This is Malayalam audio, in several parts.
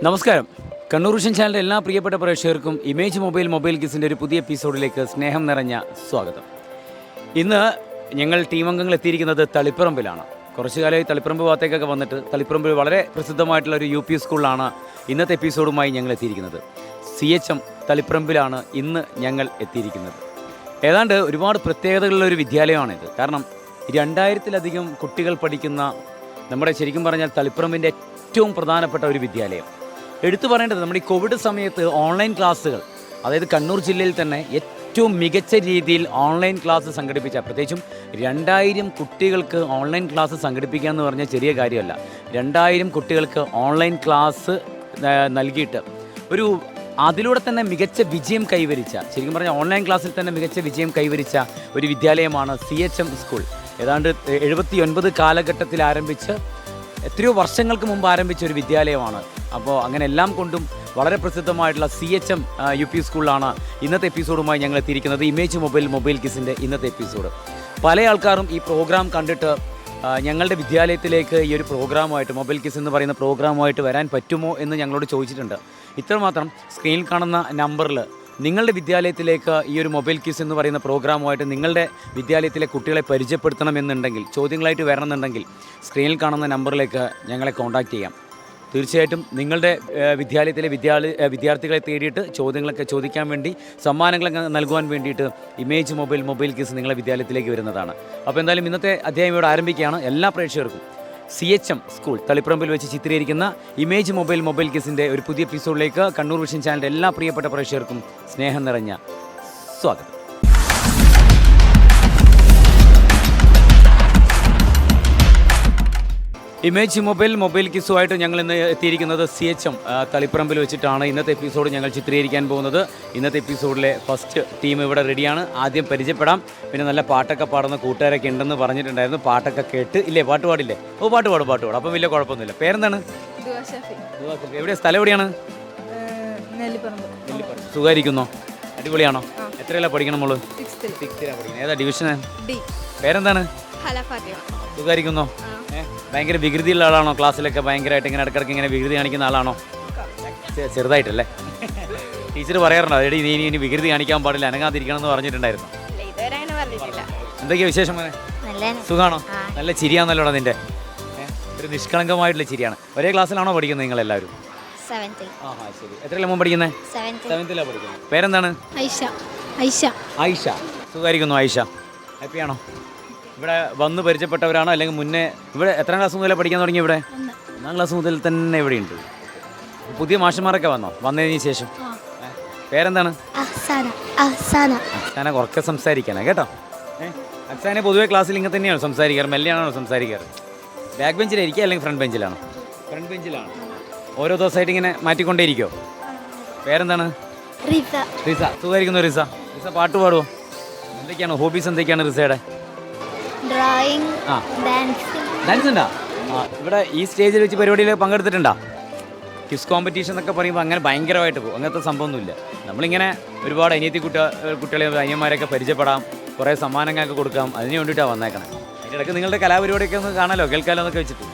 നമസ്കാരം. കണ്ണൂർ വിഷൻ ചാനലിൻ്റെ എല്ലാ പ്രിയപ്പെട്ട പ്രേക്ഷകർക്കും ഇമേജ് മൊബൈൽ കിസിൻ്റെ ഒരു പുതിയ എപ്പിസോഡിലേക്ക് സ്നേഹം നിറഞ്ഞ സ്വാഗതം. ഇന്ന് ഞങ്ങൾ ടീം അംഗങ്ങൾ എത്തിയിരിക്കുന്നത് തളിപ്പറമ്പിലാണ്. കുറച്ചു കാലമായി തളിപ്പറമ്പ് ഭാഗത്തേക്കൊക്കെ വന്നിട്ട് തളിപ്പറമ്പിൽ വളരെ പ്രസിദ്ധമായിട്ടുള്ള ഒരു UP സ്കൂളിലാണ് ഇന്നത്തെ എപ്പിസോഡുമായി ഞങ്ങൾ എത്തിയിരിക്കുന്നത്. CHM തളിപ്പറമ്പിലാണ് ഇന്ന് ഞങ്ങൾ എത്തിയിരിക്കുന്നത്. ഏതാണ്ട് ഒരുപാട് പ്രത്യേകതകളുള്ളൊരു വിദ്യാലയമാണിത്. കാരണം 2000-ലധികം കുട്ടികൾ പഠിക്കുന്ന നമ്മുടെ ശരിക്കും പറഞ്ഞാൽ തളിപ്പറമ്പിൻ്റെ ഏറ്റവും പ്രധാനപ്പെട്ട ഒരു വിദ്യാലയം. എടുത്തു പറയേണ്ടത് നമ്മുടെ ഈ കോവിഡ് സമയത്ത് ഓൺലൈൻ ക്ലാസ്സുകൾ, അതായത് കണ്ണൂർ ജില്ലയിൽ തന്നെ ഏറ്റവും മികച്ച രീതിയിൽ ഓൺലൈൻ ക്ലാസ് സംഘടിപ്പിച്ച, പ്രത്യേകിച്ചും 2000 കുട്ടികൾക്ക് ഓൺലൈൻ ക്ലാസ് സംഘടിപ്പിക്കുക എന്ന് പറഞ്ഞാൽ ചെറിയ കാര്യമല്ല. 2000 കുട്ടികൾക്ക് ഓൺലൈൻ ക്ലാസ് നൽകിയിട്ട് അതിലൂടെ തന്നെ മികച്ച വിജയം കൈവരിച്ച, ശരിക്കും പറഞ്ഞാൽ ഓൺലൈൻ ക്ലാസ്സിൽ തന്നെ മികച്ച വിജയം കൈവരിച്ച ഒരു വിദ്യാലയമാണ് CHM സ്കൂൾ. ഏതാണ്ട് 79 കാലഘട്ടത്തിൽ ആരംഭിച്ച് എത്രയോ വർഷങ്ങൾക്ക് മുമ്പ് ആരംഭിച്ച ഒരു വിദ്യാലയമാണ്. അപ്പോൾ അങ്ങനെ എല്ലാം കൊണ്ടും വളരെ പ്രസിദ്ധമായിട്ടുള്ള CHM UP സ്കൂളിലാണ് ഇന്നത്തെ എപ്പിസോഡുമായി ഞങ്ങൾ എത്തിയിരിക്കുന്നത്. ഇമേജ് മൊബൈൽ കിസിൻ്റെ ഇന്നത്തെ എപ്പിസോഡ്. പല ആൾക്കാരും ഈ പ്രോഗ്രാം കണ്ടിട്ട് ഞങ്ങളുടെ വിദ്യാലയത്തിലേക്ക് ഈ ഒരു പ്രോഗ്രാമായിട്ട് മൊബൈൽ കിസ് എന്ന് പറയുന്ന പ്രോഗ്രാമായിട്ട് വരാൻ പറ്റുമോ എന്ന് ഞങ്ങളോട് ചോദിച്ചിട്ടുണ്ട്. ഇത്രമാത്രം സ്ക്രീനിൽ കാണുന്ന നമ്പറിൽ നിങ്ങളുടെ വിദ്യാലയത്തിലേക്ക് ഈ ഒരു മൊബൈൽ കിസ് എന്ന് പറയുന്ന പ്രോഗ്രാമുമായിട്ട് നിങ്ങളുടെ വിദ്യാലയത്തിലെ കുട്ടികളെ പരിചയപ്പെടുത്തണമെന്നുണ്ടെങ്കിൽ, ചോദ്യങ്ങളായിട്ട് വരണമെന്നുണ്ടെങ്കിൽ സ്ക്രീനിൽ കാണുന്ന നമ്പറിലേക്ക് ഞങ്ങളെ കോൺടാക്റ്റ് ചെയ്യാം. തീർച്ചയായിട്ടും നിങ്ങളുടെ വിദ്യാലയത്തിലെ വിദ്യാർത്ഥികളെ തേടിയിട്ട് ചോദ്യങ്ങളൊക്കെ ചോദിക്കാൻ വേണ്ടി, സമ്മാനങ്ങളൊക്കെ നൽകുവാൻ വേണ്ടിയിട്ട് ഇമേജ് മൊബൈൽ കിസ് നിങ്ങളുടെ വിദ്യാലയത്തിലേക്ക് വരുന്നതാണ്. അപ്പോൾ എന്തായാലും ഇന്നത്തെ അധ്യായം ഇവിടെ ആരംഭിക്കുകയാണ്. എല്ലാ പ്രേക്ഷകർക്കും CHM സ്കൂൾ തളിപ്പറമ്പിൽ വെച്ച് ചിത്രീകരിക്കുന്ന ഇമേജ് മൊബൈൽ കിസിൻ്റെ ഒരു പുതിയ എപ്പിസോഡിലേക്ക് കണ്ണൂർ വിഷൻ ചാനലിൻ്റെ എല്ലാ പ്രിയപ്പെട്ട പ്രേക്ഷകർക്കും സ്നേഹം നിറഞ്ഞ സ്വാഗതം. ഇമേജ് മൊബൈൽ കിസുമായിട്ട് ഞങ്ങൾ ഇന്ന് എത്തിയിരിക്കുന്നത് CHM തളിപ്പറമ്പിൽ വെച്ചിട്ടാണ്. ഇന്നത്തെ എപ്പിസോഡ് ഞങ്ങൾ ചിത്രീകരിക്കാൻ പോകുന്നത്. ഇന്നത്തെ എപ്പിസോഡിലെ ഫസ്റ്റ് ടീം ഇവിടെ റെഡിയാണ്. ആദ്യം പരിചയപ്പെടാം. പിന്നെ നല്ല പാട്ടൊക്കെ പാടുന്ന കൂട്ടുകാരൊക്കെ ഉണ്ടെന്ന് പറഞ്ഞിട്ടുണ്ടായിരുന്നു. പാട്ടൊക്കെ കേട്ട് ഇല്ലേ? പാട്ട് പാടില്ലേ? പാട്ട് പാടും. അപ്പം വലിയ കുഴപ്പമൊന്നുമില്ല. പേരെന്താണ്? എവിടെയാണ്? സ്ഥലം എവിടെയാണ്? സുഖമായിരിക്കുന്നോ? അടിപൊളിയാണോ? എത്രയല്ല പഠിക്കണം മോള്? 6th പഠിക്കണം. ഏതാ ഡിവിഷൻ? പേരെന്താണ്? സുഖമായിരിക്കുന്നോ? ഭയങ്കര വികൃതിയുള്ള ആളാണോ? ക്ലാസ്സിലൊക്കെ ഭയങ്കരമായിട്ട് ഇങ്ങനെ ഇടയ്ക്കിടയ്ക്ക് ഇങ്ങനെ വികൃതി കാണിക്കുന്ന ആളാണോ? ചെറുതായിട്ടല്ലേ? ടീച്ചർ പറയാറുണ്ടോ എടി നീ ഇനി വികൃതി കാണിക്കാൻ പാടില്ല, അനങ്ങാതിരിക്കണം എന്ന് പറഞ്ഞിട്ടുണ്ടായിരുന്നു? എന്തൊക്കെയാ വിശേഷം? സുഖാണോ? നല്ല ചിരിയാന്നല്ലോടാ നിന്റെ. ഒരു നിഷ്കളങ്കമായിട്ടുള്ള ചിരിയാണ്. ഒരേ ക്ലാസ്സിലാണോ പഠിക്കുന്നത് നിങ്ങളെല്ലാവരും? ശരി. എത്രയല്ല മുമ്പ് പഠിക്കുന്നത്? 7th പഠിക്കുന്നത്. പേരെന്താണ്? ഐഷ. സുഖമായിരിക്കുന്നു ഐഷ? ഹാപ്പിയാണോ? ഇവിടെ വന്ന് പരിചയപ്പെട്ടവരാണോ അല്ലെങ്കിൽ മുന്നേ ഇവിടെ എത്രാം ക്ലാസ് മുതലേ പഠിക്കാൻ തുടങ്ങി? ഇവിടെ 1ാം ക്ലാസ് മുതൽ തന്നെ ഇവിടെ ഉണ്ട്. പുതിയ മാഷന്മാരൊക്കെ വന്നതിന് ശേഷം? പേരെന്താണ്? അക്സാന. കുറക്കെ സംസാരിക്കാനാ കേട്ടോ. അക്സാനെ പൊതുവെ ക്ലാസ്സിൽ ഇങ്ങനെ തന്നെയാണോ സംസാരിക്കാറ്? മെല്ലെയാണോ സംസാരിക്കാറ്? ബാക്ക് ബെഞ്ചിലായിരിക്കുക അല്ലെങ്കിൽ ഫ്രണ്ട് ബെഞ്ചിലാണോ? ഫ്രണ്ട് ബെഞ്ചിലാണ്. ഓരോ ദിവസമായിട്ട് ഇങ്ങനെ മാറ്റിക്കൊണ്ടേയിരിക്കുമോ? പേരെന്താണ്? റിസ. സുഖമായിരിക്കുന്നു റിസ. പാട്ട് പാടുമോ? എന്തൊക്കെയാണ് ഹോബീസ്? എന്തൊക്കെയാണ് റിസയുടെ? ഡ്രോയിങ്, ഡാൻസ് ഉണ്ടോ? ഇവിടെ ഈ സ്റ്റേജിൽ വെച്ച് പരിപാടിയിൽ പങ്കെടുത്തിട്ടുണ്ടോ? ക്വിസ് കോമ്പറ്റീഷൻ എന്നൊക്കെ പറയുമ്പോൾ അങ്ങനെ ഭയങ്കരമായിട്ട് പോകും. അങ്ങനത്തെ സംഭവമൊന്നുമില്ല. നമ്മളിങ്ങനെ ഒരുപാട് അനിയത്തി കുട്ടികളെ അനിയന്മാരെയൊക്കെ പരിചയപ്പെടാം, കുറേ സമ്മാനങ്ങളൊക്കെ കൊടുക്കാം, അതിന് വേണ്ടിയിട്ടാണ് വന്നേക്കണേ. അതിൻ്റെ ഇടയ്ക്ക് നിങ്ങളുടെ കലാപരിപാടിയൊക്കെ ഒന്ന് കാണാമല്ലോ, കേൾക്കാമല്ലോ എന്നൊക്കെ വെച്ചിട്ട്.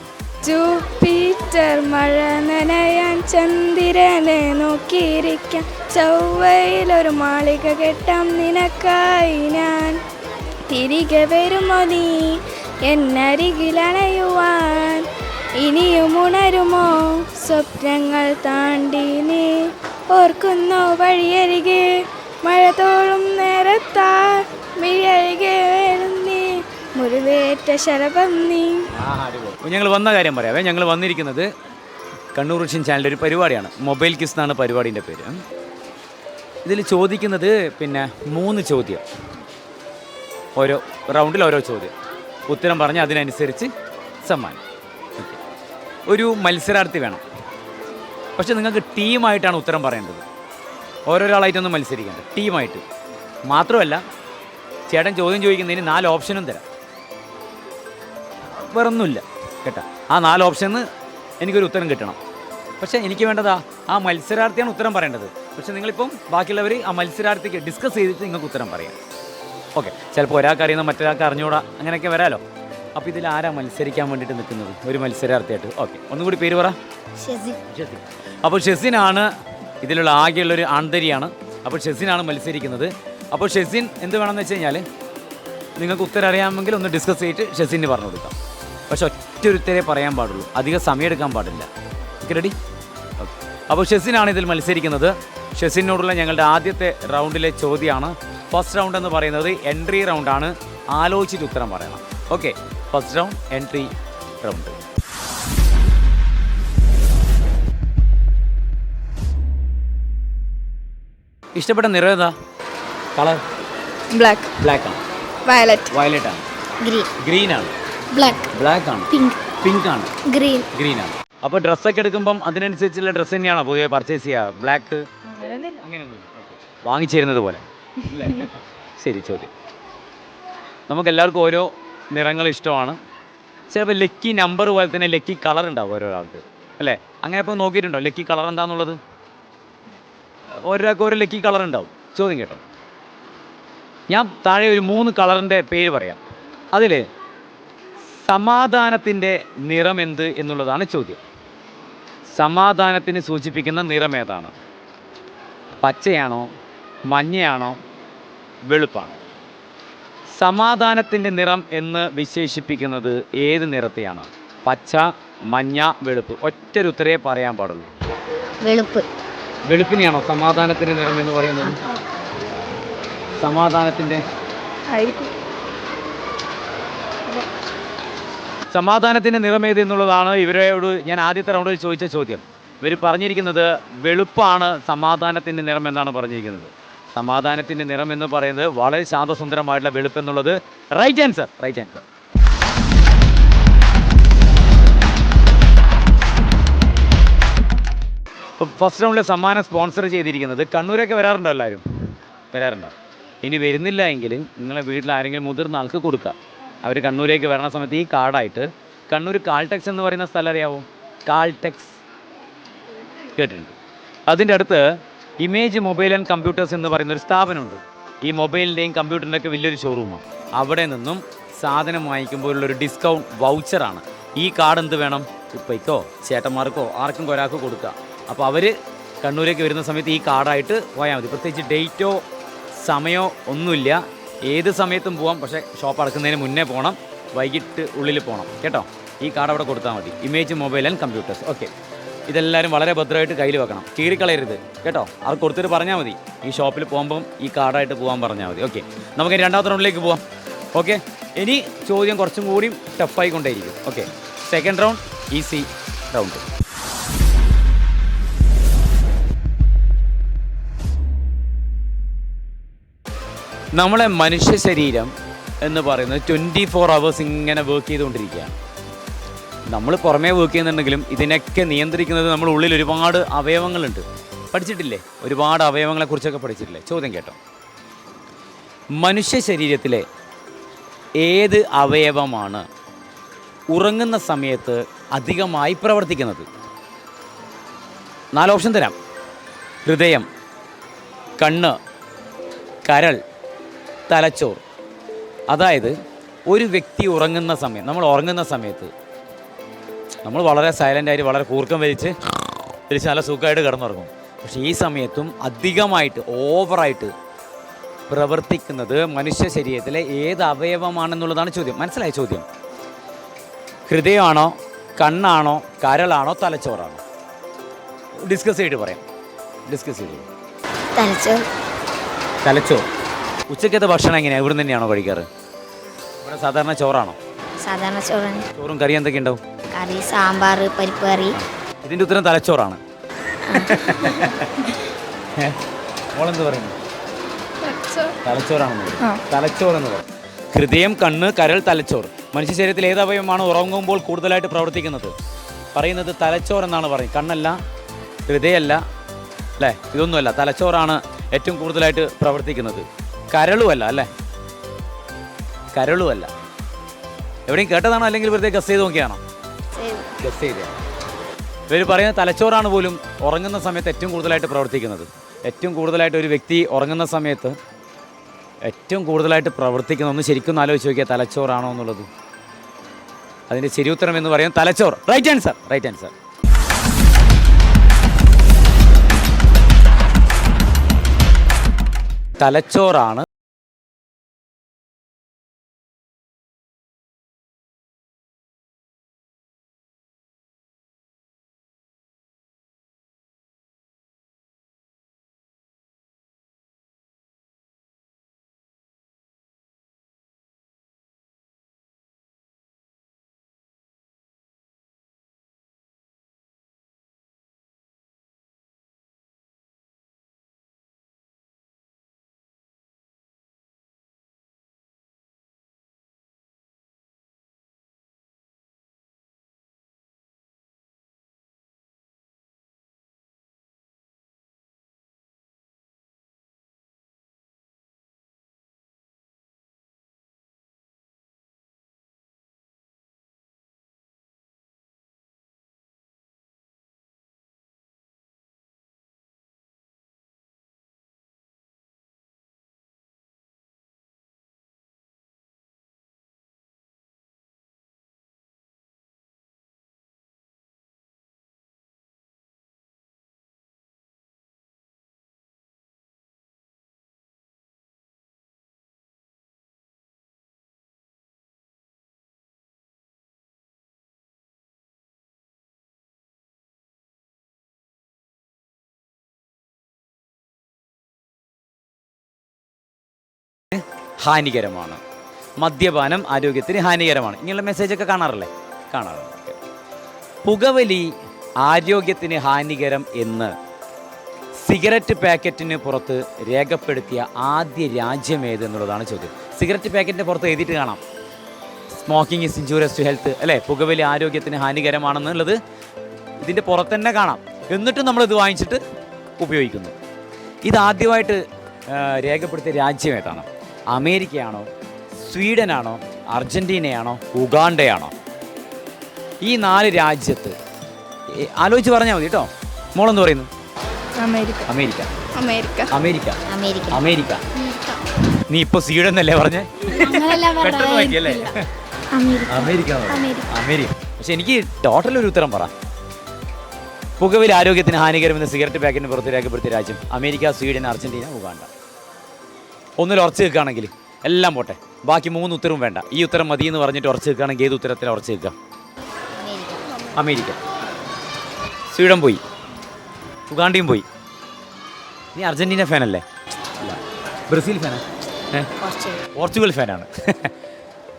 ജൂപ്പിറ്റർ മഴ നനയാൻ ചന്ദ്രനെ നോക്കിയിരിക്കാം, ചൊവ്വയിലൊരു മാളിക കെട്ടാം നിനക്കായി ഞാൻ, തിരികെ വരുമോ നീ എന്നരികിലണയുവാൻ, ഇനിയും ഉണരുമോ സ്വപ്നങ്ങൾ താണ്ടി നീ, ഓർക്കുന്നോ വഴിയരികെ മഴ തോളും നേരത്താ മിഴിയരികെ നീ, മുറിവേറ്റ ശരഭം നീ. ഞങ്ങൾ വന്ന കാര്യം പറയാവേ. ഞങ്ങൾ വന്നിരിക്കുന്നത് കണ്ണൂർ വിഷൻ ചാനലിൻ്റെ ഒരു പരിപാടിയാണ്. മൊബൈൽ കിസ് എന്നാണ് പരിപാടിൻ്റെ പേര്. ഇതിൽ ചോദിക്കുന്നത് 3 ചോദ്യം, ഓരോ റൗണ്ടിൽ ഓരോ ചോദ്യം, ഉത്തരം പറഞ്ഞ് അതിനനുസരിച്ച് സമ്മാനം. ഒരു മത്സരാർത്ഥി വേണം. പക്ഷെ നിങ്ങൾക്ക് ടീമായിട്ടാണ് ഉത്തരം പറയേണ്ടത്. ഓരോരാളായിട്ടൊന്നും മത്സരിക്കേണ്ട, ടീമായിട്ട്. മാത്രമല്ല ചേട്ടൻ ചോദ്യം ചോദിക്കുന്നതിന് 4 ഓപ്ഷനും തരാം. വേറൊന്നുമില്ല കേട്ടോ. ആ 4 ഓപ്ഷനിൽ നിന്ന് എനിക്കൊരു ഉത്തരം കിട്ടണം. പക്ഷേ എനിക്ക് വേണ്ടതാ ആ മത്സരാർത്ഥിയാണ് ഉത്തരം പറയേണ്ടത്. പക്ഷേ നിങ്ങളിപ്പം ബാക്കിയുള്ളവർ ആ മത്സരാർത്ഥിക്ക് ഡിസ്കസ് ചെയ്തിട്ട് നിങ്ങൾക്ക് ഉത്തരം പറയാം. ഓക്കെ. ചിലപ്പോൾ ഒരാൾക്ക് അറിയുന്ന മറ്റൊരാൾക്ക് അറിഞ്ഞുകൂടാ, അങ്ങനെയൊക്കെ വരാമല്ലോ. അപ്പോൾ ഇതിൽ ആരാ മത്സരിക്കാൻ വേണ്ടിയിട്ട് നിൽക്കുന്നത്? ഒരു മത്സരാർത്ഥിയായിട്ട്. ഓക്കെ, ഒന്നുകൂടി പേര് പറ. ഷെസിൻ. അപ്പോൾ ഷെസിനാണ് ഇതിലുള്ള ആകെയുള്ളൊരു ആന്തരിയാണ്. അപ്പോൾ ഷെസിനാണ് മത്സരിക്കുന്നത്. അപ്പോൾ ഷെസിൻ എന്ത് വേണമെന്ന് വെച്ച് കഴിഞ്ഞാൽ നിങ്ങൾക്ക് ഉത്തരം അറിയാമെങ്കിൽ ഒന്ന് ഡിസ്കസ് ചെയ്തിട്ട് ഷെസിന് പറഞ്ഞു കൊടുക്കാം. പക്ഷെ ഒറ്റ ഉത്തരേ പറയാൻ പാടുള്ളൂ, അധികം സമയം എടുക്കാൻ പാടില്ല. Okay, ready? ഓക്കെ. അപ്പോൾ ഷെസിനാണ് ഇതിൽ മത്സരിക്കുന്നത്. ഷെസിനോടുള്ള ഞങ്ങളുടെ ആദ്യത്തെ റൗണ്ടിലെ ചോദ്യമാണ്. ഫസ്റ്റ് റൗണ്ട് എന്ന് പറയുന്നത് എൻട്രി റൗണ്ടാണ്. ആലോചിച്ചിട്ട് ഉത്തരം പറയണം. Okay, first round entry round. ഇഷ്ടപ്പെട്ട നിറം ഏതാ? കളർ? ബ്ലാക്ക്. ബ്ലാക്ക് ആണ്. വയലറ്റ്. വയലറ്റ് ആണ്. ഗ്രീൻ. ഗ്രീൻ ആണ്. ബ്ലാക്ക്. ബ്ലാക്ക് ആണ്. പിങ്ക്. പിങ്ക് ആണ്. ഗ്രീൻ. ഗ്രീൻ ആണ്. അപ്പോൾ ഡ്രസ്സൊക്കെ എടുക്കുമ്പം അതിനനുസരിച്ചുള്ള ഡ്രസ്സ് തന്നെയാണോ പൊതുവെ പർച്ചേസ് ചെയ്യുക? ബ്ലാക്ക് അങ്ങനെയൊന്നും വാങ്ങിച്ചേരുന്നത് പോലെ അല്ലേ? ശരി, ചോദ്യം. നമുക്കെല്ലാവർക്കും ഓരോ നിറങ്ങൾ ഇഷ്ടമാണ്. ചിലപ്പോൾ ലക്കി നമ്പർ പോലെ തന്നെ ലക്കി കളർ ഉണ്ടാവും ഓരോരാൾക്ക് അല്ലേ? അങ്ങനെ ഇപ്പോൾ നോക്കിയിട്ടുണ്ടോ ലക്കി കളർ എന്താണെന്നുള്ളത്? ഓരോരാൾക്ക് ഓരോ ലക്കി കളർ ഉണ്ടാവും. ചോദ്യം കേട്ടോ, ഞാൻ താഴെ ഒരു 3 കളറിൻ്റെ പേര് പറയാം. അതിൽ സമാധാനത്തിൻ്റെ നിറം എന്ത് എന്നുള്ളതാണ് ചോദ്യം. സമാധാനത്തിന് സൂചിപ്പിക്കുന്ന നിറം ഏതാണ്? പച്ചയാണോ, മഞ്ഞയാണോ, വെളുപ്പാണോ? സമാധാനത്തിൻ്റെ നിറം എന്ന് വിശേഷിപ്പിക്കുന്നത് ഏത് നിറത്തെയാണ്? പച്ച, മഞ്ഞ, വെളുപ്പ്. ഒറ്റൊരു ഉത്തരേ പറയാൻ പാടുള്ളൂ. വെളുപ്പ്. വെളുപ്പിനെയാണോ സമാധാനത്തിൻ്റെ നിറം എന്ന് പറയുന്നത്? സമാധാനത്തിൻ്റെ സമാധാനത്തിൻ്റെ നിറം ഏത് എന്നുള്ളതാണ് ഇവരോട് ഞാൻ ആദ്യത്തെ റൗണ്ടിൽ ചോദിച്ച ചോദ്യം. ഇവർ പറഞ്ഞിരിക്കുന്നത് വെളുപ്പാണ് സമാധാനത്തിൻ്റെ നിറം എന്നാണ് പറഞ്ഞിരിക്കുന്നത്. സമാധാനത്തിൻ്റെ നിറം എന്ന് പറയുന്നത് വളരെ ശാന്തസുന്ദരമായിട്ടുള്ള വെളുപ്പ് എന്നുള്ളത് റൈറ്റ് ആൻസർ. ഇപ്പോൾ ഫസ്റ്റ് റൗണ്ടിലെ സമ്മാനം സ്പോൺസർ ചെയ്തിരിക്കുന്നത് കണ്ണൂരൊക്കെ വരാറുണ്ടോ? എല്ലാവരും വരാറുണ്ടോ? ഇനി വരുന്നില്ല എങ്കിൽ നിങ്ങളെ വീട്ടിൽ ആരെങ്കിലും മുതിർന്ന ആൾക്ക് കൊടുക്കുക. അവർ കണ്ണൂരേക്ക് വരണ സമയത്ത് ഈ കാർഡായിട്ട് കണ്ണൂർ കാൾടെക്സ് എന്ന് പറയുന്ന സ്ഥലം അറിയാവോ? കാൾടെക്സ് കേട്ടിട്ടുണ്ട്. അതിൻ്റെ അടുത്ത് ഇമേജ് മൊബൈൽ ആൻഡ് കമ്പ്യൂട്ടേഴ്സ് എന്ന് പറയുന്നൊരു സ്ഥാപനമുണ്ട്. ഈ മൊബൈലിൻ്റെയും കമ്പ്യൂട്ടറിൻ്റെയൊക്കെ വലിയൊരു ഷോറൂമാണ്. അവിടെ നിന്നും സാധനം വാങ്ങിക്കുമ്പോഴുള്ളൊരു ഡിസ്കൗണ്ട് വൗച്ചറാണ്. ഈ കാർഡ് എന്ത് വേണം? ഉപ്പയ്ക്കോ ചേട്ടന്മാർക്കോ ആർക്കും ഒരാൾക്ക് കൊടുക്കുക. അപ്പോൾ അവർ കണ്ണൂരേക്ക് വരുന്ന സമയത്ത് ഈ കാർഡായിട്ട് പോയാൽ മതി. പ്രത്യേകിച്ച് ഡേറ്റോ സമയമോ ഒന്നുമില്ല, ഏത് സമയത്തും പോകാം. പക്ഷേ ഷോപ്പ് അടക്കുന്നതിന് മുന്നേ പോകണം, വൈകിട്ട് ഉള്ളിൽ പോകണം കേട്ടോ. ഈ കാർഡ് അവിടെ കൊടുത്താൽ മതി. Image mobile and computers. Okay, ഇതെല്ലാവരും വളരെ ഭദ്രമായിട്ട് കയ്യിൽ വെക്കണം, കീറിക്കളയരുത് കേട്ടോ. അത് കൊടുത്തിട്ട് പറഞ്ഞാൽ മതി. ഈ ഷോപ്പിൽ പോകുമ്പം ഈ കാർഡായിട്ട് പോകാൻ പറഞ്ഞാൽ മതി. ഓക്കെ, നമുക്ക് രണ്ടാമത്തെ റൗണ്ടിലേക്ക് പോവാം. ഓക്കെ, ഇനി ചോദ്യം കുറച്ചും കൂടി ടഫായിക്കൊണ്ടേയിരിക്കും. Okay, second round easy round. നമ്മളെ മനുഷ്യ ശരീരം എന്ന് പറയുന്നത് 24 hours ഇങ്ങനെ വർക്ക് ചെയ്തുകൊണ്ടിരിക്കുകയാണ്. നമ്മൾ പുറമേ വർക്ക് ചെയ്യുന്നുണ്ടെങ്കിലും ഇതിനൊക്കെ നിയന്ത്രിക്കുന്നത് നമ്മൾ ഉള്ളിൽ ഒരുപാട് അവയവങ്ങളുണ്ട്. പഠിച്ചിട്ടില്ലേ? ഒരുപാട് അവയവങ്ങളെക്കുറിച്ചൊക്കെ പഠിച്ചിട്ടില്ലേ? ചോദ്യം കേട്ടോ, മനുഷ്യ ശരീരത്തിലെ ഏത് അവയവമാണ് ഉറങ്ങുന്ന സമയത്ത് അധികമായി പ്രവർത്തിക്കുന്നത്? 4 ഓപ്ഷൻ തരാം. ഹൃദയം, കണ്ണ്, കരൾ, തലച്ചോർ. അതായത് ഒരു വ്യക്തി ഉറങ്ങുന്ന സമയം, നമ്മൾ ഉറങ്ങുന്ന സമയത്ത് നമ്മൾ വളരെ സൈലൻ്റായിട്ട് വളരെ കൂർക്കം വലിച്ച് നല്ല സുഖമായിട്ട് കിടന്നുറങ്ങും. പക്ഷേ ഈ സമയത്തും അധികമായിട്ട് ഓവറായിട്ട് പ്രവർത്തിക്കുന്നത് മനുഷ്യ ശരീരത്തിലെ ഏത് അവയവമാണെന്നുള്ളതാണ് ചോദ്യം. മനസ്സിലായ ചോദ്യം? ഹൃദയമാണോ, കണ്ണാണോ, കരളാണോ, തലച്ചോറാണോ? ഡിസ്കസ് ചെയ്തിട്ട് പറയാം. ഡിസ്കസ് ചെയ്തു. തലച്ചോർ. ഉച്ചക്കത്തെ ഭക്ഷണം എങ്ങനെയാണ്? ഇവിടെ തന്നെയാണോ കഴിക്കാറ്? ഇവിടെ സാധാരണ ചോറാണോ? സാധാരണ ചോറാണ്. ചോറും കറി എന്തൊക്കെ ഉണ്ടാവും? കറി, സാമ്പാർ, പരിപ്പ് കറി. ഇതിൻ്റെ ഉത്തരം തലച്ചോറാണ്. മോളെന്ത് പറയുന്നു? തലച്ചോറാണെന്ന് പറയും. തലച്ചോറെന്ന് പറയും. ഹൃദയം, കണ്ണ്, കരൾ, തലച്ചോർ. മനുഷ്യ ശരീരത്തിൽ ഏത് അവയവമാണ് ഉറങ്ങുമ്പോൾ കൂടുതലായിട്ട് പ്രവർത്തിക്കുന്നത്? പറയുന്നത് തലച്ചോർ എന്നാണ് പറയുന്നത്. കണ്ണല്ല, ഹൃദയമല്ല, അല്ലേ? ഇതൊന്നുമല്ല. തലച്ചോറാണ് ഏറ്റവും കൂടുതലായിട്ട് പ്രവർത്തിക്കുന്നത്. കരളുമല്ല, അല്ലേ? കരളുമല്ല. എവിടെയും കേട്ടതാണോ അല്ലെങ്കിൽ വെറുതെ ഗസ് ചെയ്ത് നോക്കിയാണോ? ഗസ് ചെയ്തേ. ഇവർ പറയുന്നത് തലച്ചോറാണ് പോലും ഉറങ്ങുന്ന സമയത്ത് ഏറ്റവും കൂടുതലായിട്ട് പ്രവർത്തിക്കുന്നത്. ഏറ്റവും കൂടുതലായിട്ട് ഒരു വ്യക്തി ഉറങ്ങുന്ന സമയത്ത് ഏറ്റവും കൂടുതലായിട്ട് പ്രവർത്തിക്കുന്ന ഒന്ന് ശരിക്കും ആലോചിച്ച് നോക്കിയാൽ തലച്ചോറാണോ എന്നുള്ളത്. അതിൻ്റെ ശരി ഉത്തരം എന്ന് പറയുന്നത് തലച്ചോർ. Right answer, right answer. തലച്ചോറാണ് ഹാനികരമാണ്. മദ്യപാനം ആരോഗ്യത്തിന് ഹാനികരമാണ്. ഇങ്ങനെയുള്ള മെസ്സേജൊക്കെ കാണാറില്ലേ? കാണാറുണ്ട്. പുകവലി ആരോഗ്യത്തിന് ഹാനികരം എന്ന് സിഗരറ്റ് പാക്കറ്റിന് പുറത്ത് രേഖപ്പെടുത്തിയ ആദ്യ രാജ്യം ഏതെന്നുള്ളതാണ് ചോദ്യം. സിഗരറ്റ് പാക്കറ്റിന് പുറത്ത് എഴുതിയിട്ട് കാണാം smoking is injurious to health, അല്ലേ? പുകവലി ആരോഗ്യത്തിന് ഹാനികരമാണെന്നുള്ളത് ഇതിൻ്റെ പുറത്ത് തന്നെ കാണാം. എന്നിട്ടും നമ്മളിത് വാങ്ങിച്ചിട്ട് ഉപയോഗിക്കുന്നു. ഇതാദ്യമായിട്ട് രേഖപ്പെടുത്തിയ രാജ്യം ഏതാണ്? അമേരിക്കയാണോ, സ്വീഡനാണോ, അർജൻറ്റീനയാണോ, ഉഗാണ്ടയാണോ? ഈ 4 രാജ്യത്ത് ആലോചിച്ച് പറഞ്ഞാൽ മതി കേട്ടോ. മോളെന്ന് പറയുന്നു? America. America America America America. നീ ഇപ്പോൾ സ്വീഡൻ എന്നല്ലേ പറഞ്ഞേ? പെട്ടെന്ന് വായിക്കല്ലേ? അമേരിക്ക. അമേരിക്ക. പക്ഷെ എനിക്ക് ടോട്ടൽ ഒരു ഉത്തരം പറ. പുകവലി ആരോഗ്യത്തിന് ഹാനികരമെന്ന് സിഗരറ്റ് പാക്കറ്റിന് പുറത്ത് രേഖപ്പെടുത്തിയ രാജ്യം അമേരിക്ക, സ്വീഡൻ, അർജന്റീന, ഉഗാണ്ട. ഒന്നിൽ ഉറച്ച് നിൽക്കുകയാണെങ്കിൽ എല്ലാം പോട്ടെ, ബാക്കി 3 ഉത്തരവും വേണ്ട. ഈ ഉത്തരം മതി എന്ന് പറഞ്ഞിട്ട് ഉറച്ച് നിൽക്കുകയാണെങ്കിൽ ഏത് ഉത്തരത്തിൽ ഉറച്ച് നിൽക്കുക? അമേരിക്ക. സ്വീഡൻ പോയി, ഉഗാണ്ടയും പോയി. നീ അർജന്റീന ഫാനല്ലേ? ബ്രസീൽ ഫാനാ? പോർച്ചുഗൽ ഫാനാണ്.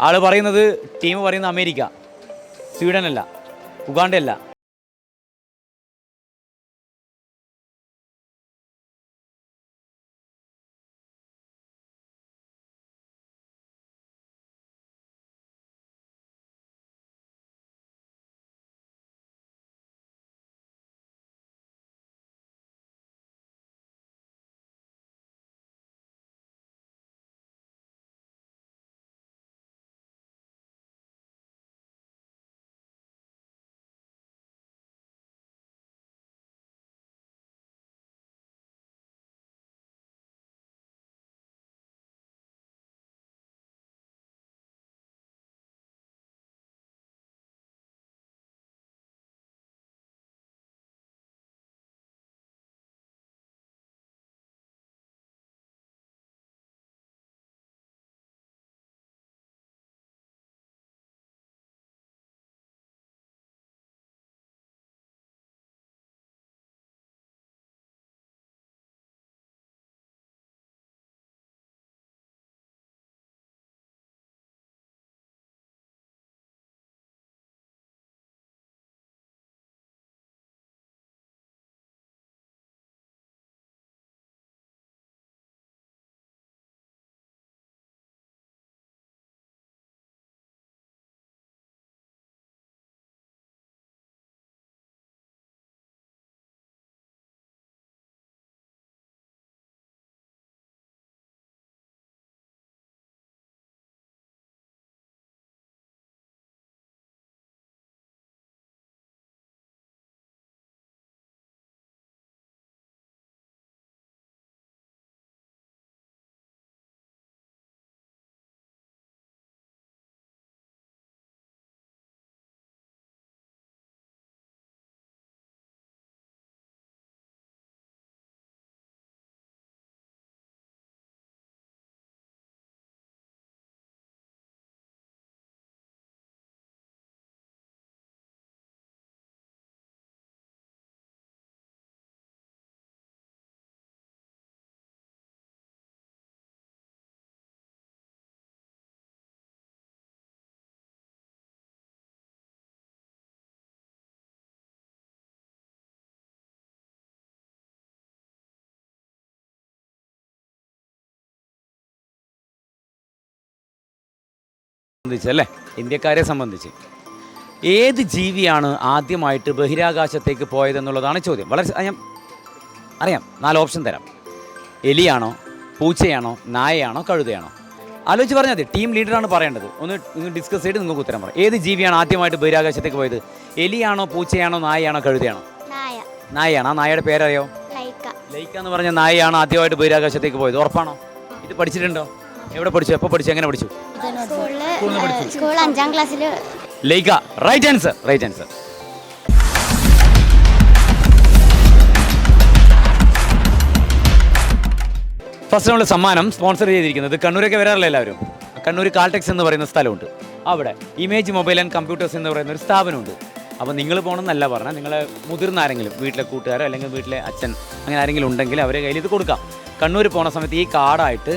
ആൾ പറയുന്നത്, ടീം പറയുന്നത് അമേരിക്ക, സ്വീഡനല്ല, ഉഗാണ്ടയല്ല. സംബന്ധിച്ചല്ലേ, ഇന്ത്യക്കാരെ സംബന്ധിച്ച് ഏത് ജീവിയാണ് ആദ്യമായിട്ട് ബഹിരാകാശത്തേക്ക് പോയതെന്നുള്ളതാണ് ചോദ്യം. വളരെ ഞാൻ അറിയാം, 4 ഓപ്ഷൻ തരാം. എലിയാണോ, പൂച്ചയാണോ, നായയാണോ, കഴുതയാണോ? ആലോചിച്ച് പറഞ്ഞാൽ മതി. ടീം ലീഡറാണ് പറയേണ്ടത്. ഒന്ന് ഡിസ്കസ് ചെയ്ത് നിങ്ങൾക്ക് ഉത്തരം പറയാം. ഏത് ജീവിയാണ് ആദ്യമായിട്ട് ബഹിരാകാശത്തേക്ക് പോയത്? എലിയാണോ, പൂച്ചയാണോ, നായയാണോ, കഴുതയാണോ? നായയാണ്. ആ നായയുടെ പേരറിയോ? ലൈക്ക എന്ന് പറഞ്ഞ നായയാണ് ആദ്യമായിട്ട് ബഹിരാകാശത്തേക്ക് പോയത്. ഉറപ്പാണോ? ഇത് പഠിച്ചിട്ടുണ്ടോ? എവിടെ പഠിച്ചു, എപ്പോൾ പഠിച്ചു, എങ്ങനെ പഠിച്ചു? സ്കൂൾ 5ാം ക്ലാസ്സിൽ. ലൈക്ക right answer. Right answer. First നമ്മൾ സമ്മാനം സ്പോൺസർ ചെയ്തിരിക്കുന്നത് കണ്ണൂരൊക്കെ വരാറില്ല എല്ലാവരും. കണ്ണൂർ കാൾടെക്സ് എന്ന് പറയുന്ന സ്ഥലമുണ്ട്. അവിടെ ഇമേജ് മൊബൈൽ ആൻഡ് കമ്പ്യൂട്ടേഴ്സ് എന്ന് പറയുന്ന ഒരു സ്ഥാപനമുണ്ട്. അപ്പോൾ നിങ്ങൾ പോകണമെന്നല്ല പറഞ്ഞാൽ, നിങ്ങളെ മുതിർന്ന ആരെങ്കിലും, വീട്ടിലെ കൂട്ടുകാരോ അല്ലെങ്കിൽ വീട്ടിലെ അച്ഛൻ അങ്ങനെ ആരെങ്കിലും ഉണ്ടെങ്കിൽ അവരെ കയ്യിൽ ഇത് കൊടുക്കാം. കണ്ണൂർ പോകുന്ന സമയത്ത് ഈ കാർഡായിട്ട്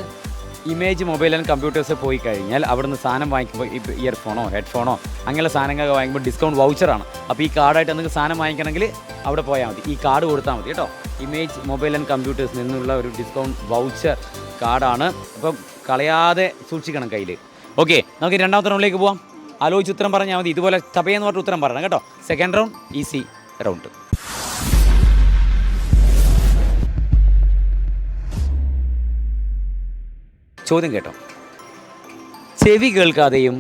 ഇമേജ് മൊബൈൽ ആൻഡ് കമ്പ്യൂട്ടേഴ്സ് പോയി കഴിഞ്ഞാൽ അവിടുന്ന് സാധനം വാങ്ങിക്കുമ്പോൾ ഇപ്പോൾ ഇയർഫോണോ ഹെഡ്ഫോണോ അങ്ങനെയുള്ള സാധനങ്ങളൊക്കെ വാങ്ങിക്കുമ്പോൾ ഡിസ്കൗണ്ട് വൗച്ചറാണ്. അപ്പോൾ ഈ കാർഡായിട്ട് നിങ്ങൾക്ക് സാധനം വാങ്ങിക്കണമെങ്കിൽ അവിടെ പോയാൽ മതി. ഈ കാർഡ് കൊടുത്താൽ മതി കേട്ടോ. ഇമേജ് മൊബൈൽ ആൻഡ് കമ്പ്യൂട്ടേഴ്സിൽ നിന്നുള്ള ഒരു ഡിസ്കൗണ്ട് വൗച്ചർ കാർഡാണ്. അപ്പം കളയാതെ സൂക്ഷിക്കണം കയ്യിൽ. ഓക്കെ, നമുക്ക് രണ്ടാമത്തെ റൗണ്ടിലേക്ക് പോവാം. ആലോചിച്ച് ഉത്തരം പറഞ്ഞാൽ മതി. ഇതുപോലെ തപയെന്ന് പറഞ്ഞിട്ട് ഉത്തരം പറയണം കേട്ടോ. Second round easy round. ചോദ്യം കേട്ടോ. ചെവി കേൾക്കാതെയും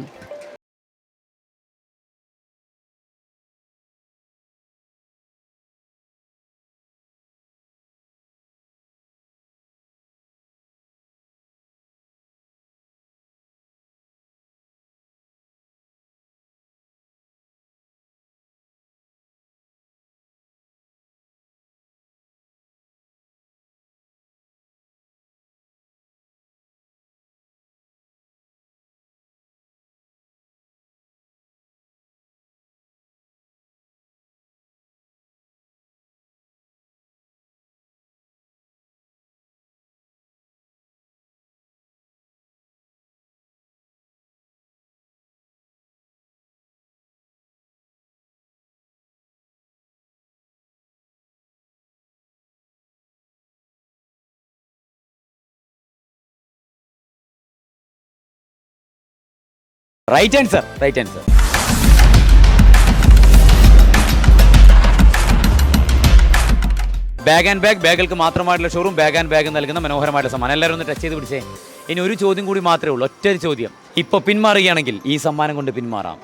right answer. Right answer. Bag and bag, ബാഗുകൾക്ക് മാത്രമായിട്ടുള്ള ഷോറൂം ബാഗ് ആൻഡ് ബാഗ് നൽകുന്ന മനോഹരമായിട്ടുള്ള സമ്മാനം. എല്ലാവരും ഒന്ന് ടച്ച് ചെയ്ത് പിടിച്ചേ. ഇനി ഒരു ചോദ്യം കൂടി മാത്രമേ ഉള്ളൂ, ഒറ്റൊരു ചോദ്യം. ഇപ്പോൾ പിന്മാറുകയാണെങ്കിൽ ഈ സമ്മാനം കൊണ്ട് പിന്മാറാം.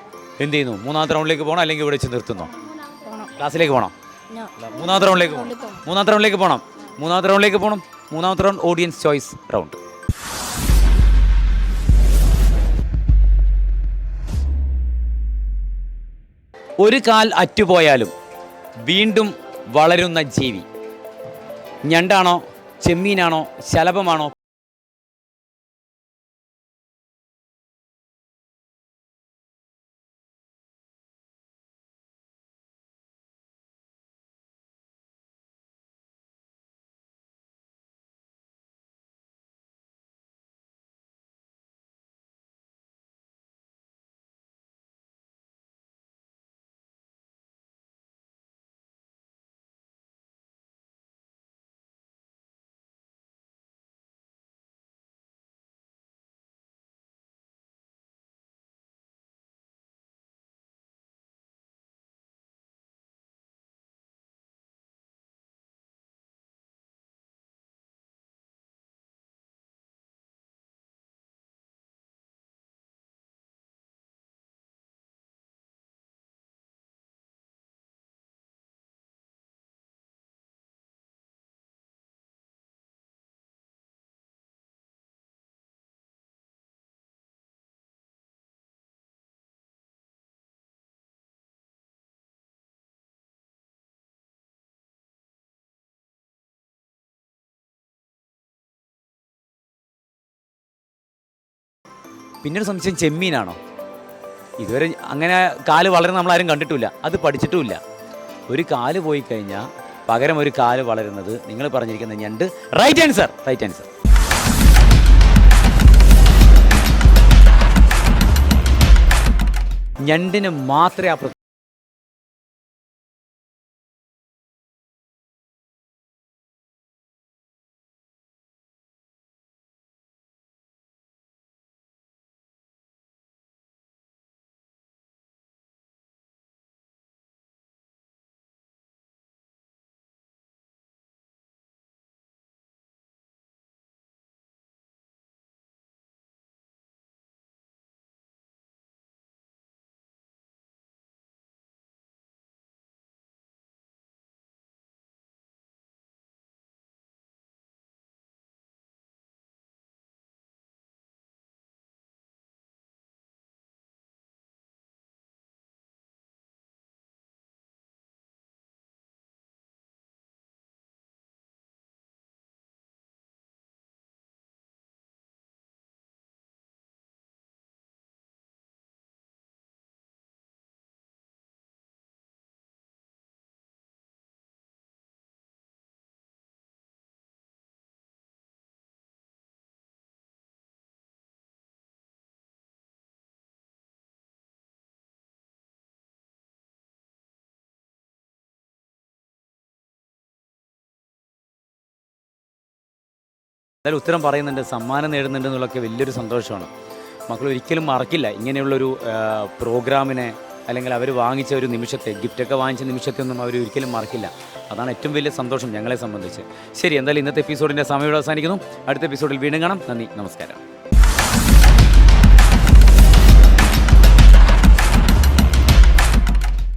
എന്ത് ചെയ്യുന്നു? മൂന്നാമത്തെ റൗണ്ടിലേക്ക് പോകണം അല്ലെങ്കിൽ ഇവിടെ വെച്ച് നിർത്തുന്നോ? ക്ലാസ്സിലേക്ക് പോകണം. മൂന്നാമത്തെ റൗണ്ടിലേക്ക് പോകണം. മൂന്നാമത്തെ റൗണ്ടിലേക്ക് പോകണം. മൂന്നാമത്തെ റൗണ്ടിലേക്ക് പോകണം. മൂന്നാമത്തെ റൗണ്ട് ഓഡിയൻസ് ചോയ്സ് റൗണ്ട്. ഒരു കാൽ അറ്റുപോയാലും വീണ്ടും വളരുന്ന ജീവി ഞണ്ടാണോ, ചെമ്മീനാണോ, ശലഭമാണോ? പിന്നീട് സംശയം ചെമ്മീനാണോ? ഇതുവരെ അങ്ങനെ കാല് വളരുന്ന നമ്മളാരും കണ്ടിട്ടില്ല, അത് പഠിച്ചിട്ടുമില്ല. ഒരു കാല് പോയി കഴിഞ്ഞാൽ പകരം ഒരു കാല് വളരുന്നത് നിങ്ങൾ പറഞ്ഞിരിക്കുന്ന ഞണ്ട്. Right answer. Right answer. ഞണ്ടിന് മാത്രമേ ആ എന്തായാലും ഉത്തരം പറയുന്നുണ്ട്, സമ്മാനം നേടുന്നുണ്ട് എന്നുള്ളതൊക്കെ വലിയൊരു സന്തോഷമാണ്. മക്കൾ ഒരിക്കലും മറക്കില്ല ഇങ്ങനെയുള്ളൊരു പ്രോഗ്രാമിനെ, അല്ലെങ്കിൽ അവർ വാങ്ങിച്ച ഒരു നിമിഷത്തെ, ഗിഫ്റ്റൊക്കെ വാങ്ങിച്ച നിമിഷത്തെ ഒന്നും അവർ ഒരിക്കലും മറക്കില്ല. അതാണ് ഏറ്റവും വലിയ സന്തോഷം ഞങ്ങളെ സംബന്ധിച്ച്. ശരി, എന്തായാലും ഇന്നത്തെ എപ്പിസോഡിൻ്റെ സമയം അവസാനിക്കുന്നു. അടുത്ത എപ്പിസോഡിൽ വീണ്ടും കാണാം. നന്ദി, നമസ്കാരം.